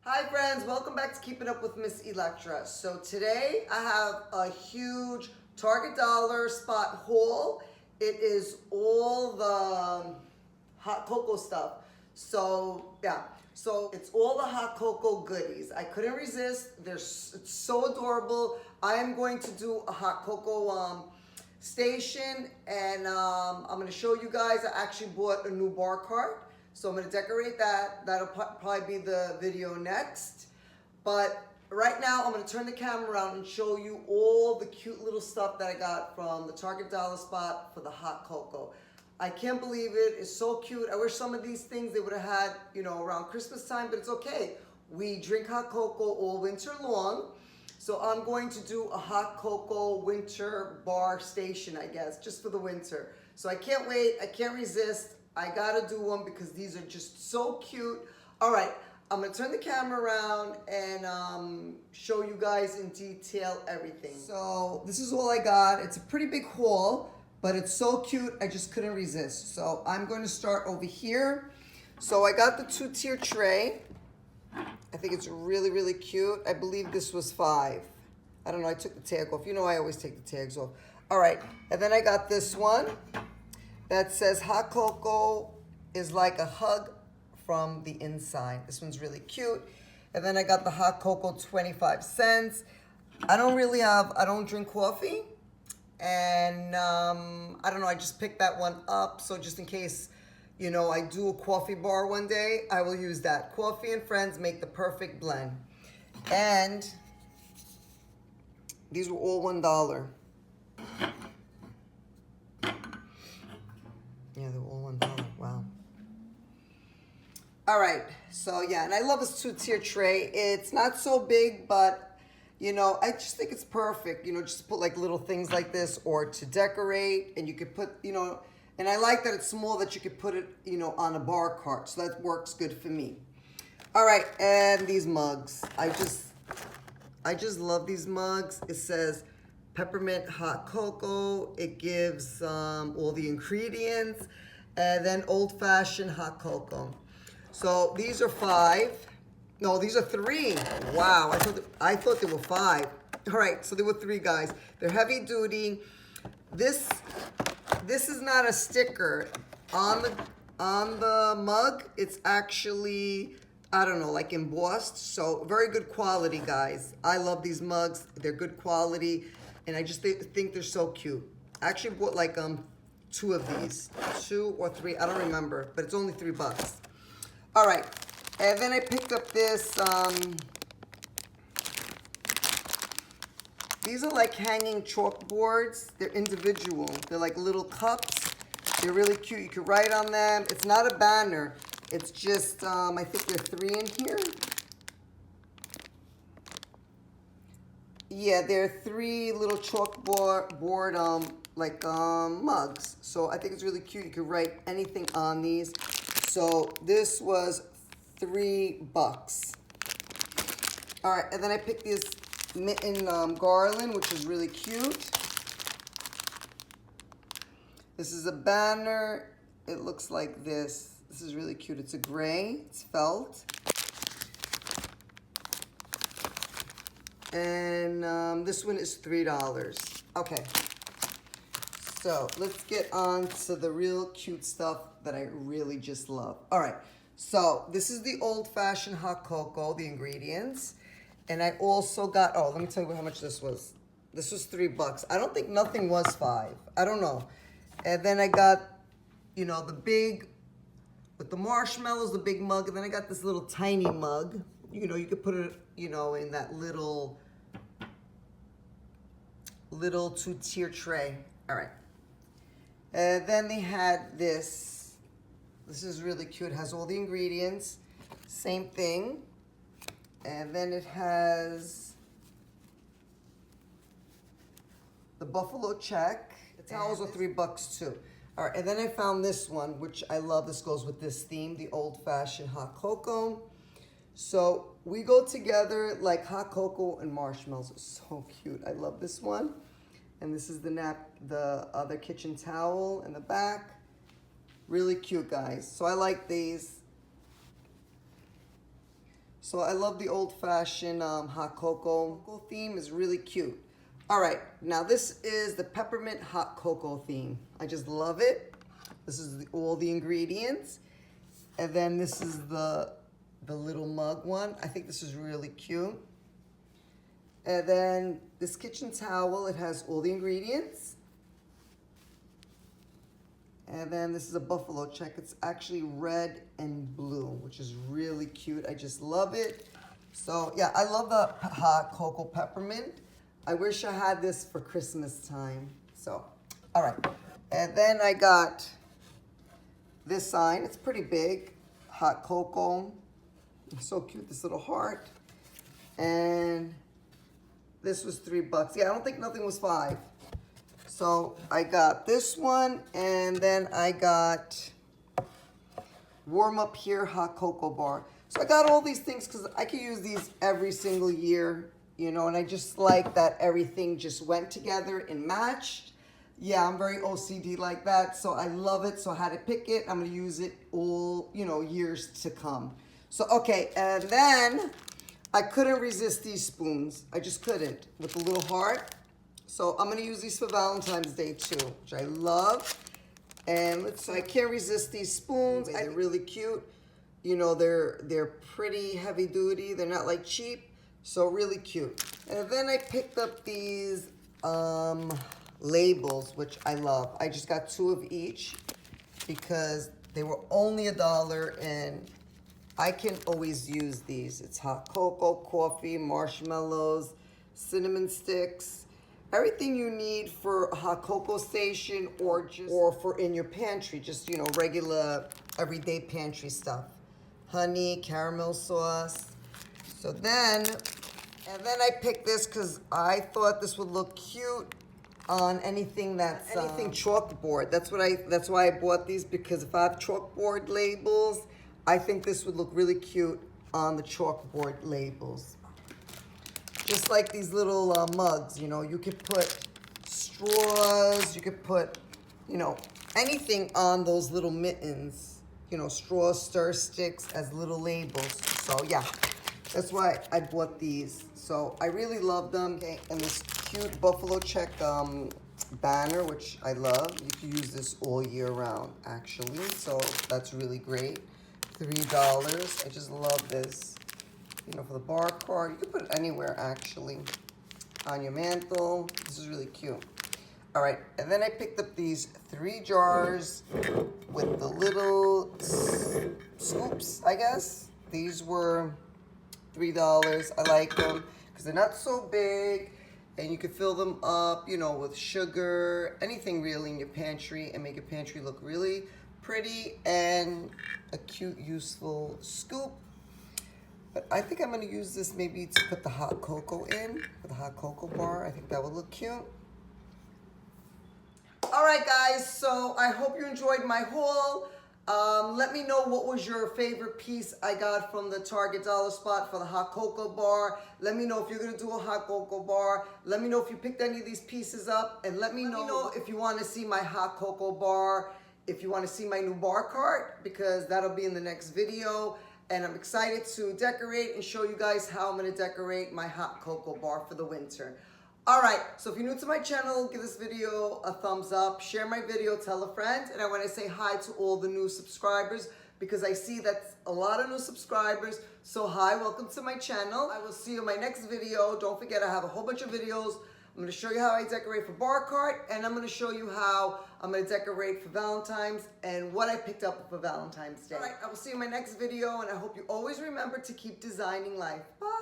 Hi friends, welcome back to Keeping Up with Miss Electra. So today I have a huge Target Dollar Spot haul. It is all the hot cocoa stuff. So yeah, so it's all the hot cocoa goodies. I couldn't resist. It's so adorable. I am going to do a hot cocoa station, and I'm going to show you guys. I actually bought a new bar cart. So I'm going to decorate that. That'll probably be the video next. But right now I'm going to turn the camera around and show you all the cute little stuff that I got from the Target Dollar Spot for the hot cocoa. I can't believe it. It's so cute. I wish some of these things they would have had, around Christmas time, but it's okay. We drink hot cocoa all winter long. So I'm going to do a hot cocoa winter bar station, I guess, just for the winter. So I can't wait. I can't resist. I gotta do one because these are just so cute. All right, I'm gonna turn the camera around and show you guys in detail everything. So this is all I got. It's a pretty big haul, but it's so cute, I just couldn't resist. So I'm going to start over here. So I got the 2-tier tray. I think it's really, really cute. I believe this was $5. I don't know, I took the tag off. You know I always take the tags off. All right, and then I got this one that says hot cocoa is like a hug from the inside. This one's really cute. And then I got the hot cocoa 25 cents. I don't drink coffee. And I don't know, I just picked that one up. So just in case, I do a coffee bar one day, I will use that. Coffee and friends make the perfect blend. And these were all $1. Yeah, they're all $1. Wow. All right. So yeah, and I love this 2-tier tray. It's not so big, but I just think it's perfect. Just to put like little things like this, or to decorate, and you could put, and I like that it's small, that you could put it, on a bar cart. So that works good for me. All right, and these mugs. I just love these mugs. It says peppermint hot cocoa. It gives all the ingredients, and then old-fashioned hot cocoa. So these are $5. No, these are $3. Wow, I thought they were $5. All right, so there were $3, guys. They're heavy duty. This is not a sticker on the mug. It's actually, I don't know, like embossed. So very good quality, guys. I love these mugs. They're good quality, and I just think they're so cute. I actually bought like 2 of these, 2 or 3. I don't remember, but it's only $3. All right, and then I picked up this. These are like hanging chalkboards. They're individual. They're like little cups. They're really cute. You can write on them. It's not a banner. It's just, I think there are 3 in here. Yeah, there are 3 little chalkboard mugs. So I think it's really cute. You can write anything on these. So this was $3. All right, and then I picked this mitten garland, which is really cute. This is a banner. It looks like this. This is really cute. It's a gray. It's felt. And this one is $3. Okay. So let's get on to the real cute stuff that I really just love. All right. So this is the old-fashioned hot cocoa, the ingredients. And I also got, let me tell you how much this was. This was $3. I don't think nothing was $5. I don't know. And then I got, the big, with the marshmallows, the big mug. And then I got this little tiny mug. You could put it, in that little 2-tier tray. All right. And then they had this. This is really cute. It has all the ingredients. Same thing. And then it has the buffalo check. The towels are $3 too. All right, and then I found this one, which I love. This goes with this theme, the old-fashioned hot cocoa. So we go together like hot cocoa and marshmallows. It's so cute. I love this one. And this is the other kitchen towel in the back. Really cute, guys. So I like these. So I love the old-fashioned hot cocoa. Cocoa theme is really cute. All right, now this is the peppermint hot cocoa theme. I just love it. This is all the ingredients. And then this is the little mug one. I think this is really cute. And then this kitchen towel, it has all the ingredients. And then this is a buffalo check. It's actually red and blue, which is really cute. I just love it. So yeah, I love the hot cocoa peppermint. I wish I had this for Christmas time. So, all right. And then I got this sign. It's pretty big. Hot cocoa. It's so cute, this little heart. And this was $3. Yeah, I don't think nothing was $5. So I got this one, and then I got Warm Up Here hot cocoa bar. So I got all these things because I can use these every single year, you know, and I just like that everything just went together and matched. Yeah, I'm very OCD like that, so I love it. So I had to pick it. I'm gonna use it all, you know, years to come. So, okay, and then I couldn't resist these spoons. I just couldn't, with the little heart. So I'm gonna use these for Valentine's Day too, which I love. And I can't resist these spoons. They're really cute. You know, they're pretty heavy duty. They're not like cheap, so really cute. And then I picked up these labels, which I love. I just got 2 of each because they were only $1, and I can always use these. It's hot cocoa, coffee, marshmallows, cinnamon sticks, everything you need for a hot cocoa station or for in your pantry, just, you know, regular everyday pantry stuff. Honey, caramel sauce. So then I picked this because I thought this would look cute on anything that's anything chalkboard. That's why I bought these, because if I have chalkboard labels, I think this would look really cute on the chalkboard labels. Just like these little mugs, you know, you could put straws, you could put, you know, anything on those little mittens, you know, straws, stir sticks as little labels. So yeah, that's why I bought these. So I really love them. Okay, and this cute buffalo check banner, which I love. You can use this all year round, actually. So that's really great. $3. I just love this. You know, for the bar card. You can put it anywhere, actually. On your mantle. This is really cute. All right, and then I picked up these 3 jars with the little scoops, I guess. These were $3. I like them because they're not so big, and you can fill them up, you know, with sugar, anything really in your pantry, and make your pantry look really pretty, and a cute, useful scoop. But I think I'm going to use this maybe to put the hot cocoa in, for the hot cocoa bar. I think that would look cute. All right, guys, so I hope you enjoyed my haul. Let me know what was your favorite piece I got from the Target dollar spot for the hot cocoa bar. Let me know if you're going to do a hot cocoa bar. Let me know if you picked any of these pieces up. And let me know if you want to see my hot cocoa bar, if you want to see my new bar cart, because that'll be in the next video. And I'm excited to decorate and show you guys how I'm going to decorate my hot cocoa bar for the winter. All right, so if you're new to my channel, give this video a thumbs up, share my video, tell a friend, and I want to say hi to all the new subscribers because I see that's a lot of new subscribers. So hi, welcome to my channel. I will see you in my next video. Don't forget, I have a whole bunch of videos. I'm going to show you how I decorate for bar cart, and I'm going to show you how I'm going to decorate for Valentine's and what I picked up for Valentine's Day. All right, I will see you in my next video, and I hope you always remember to keep designing life. Bye.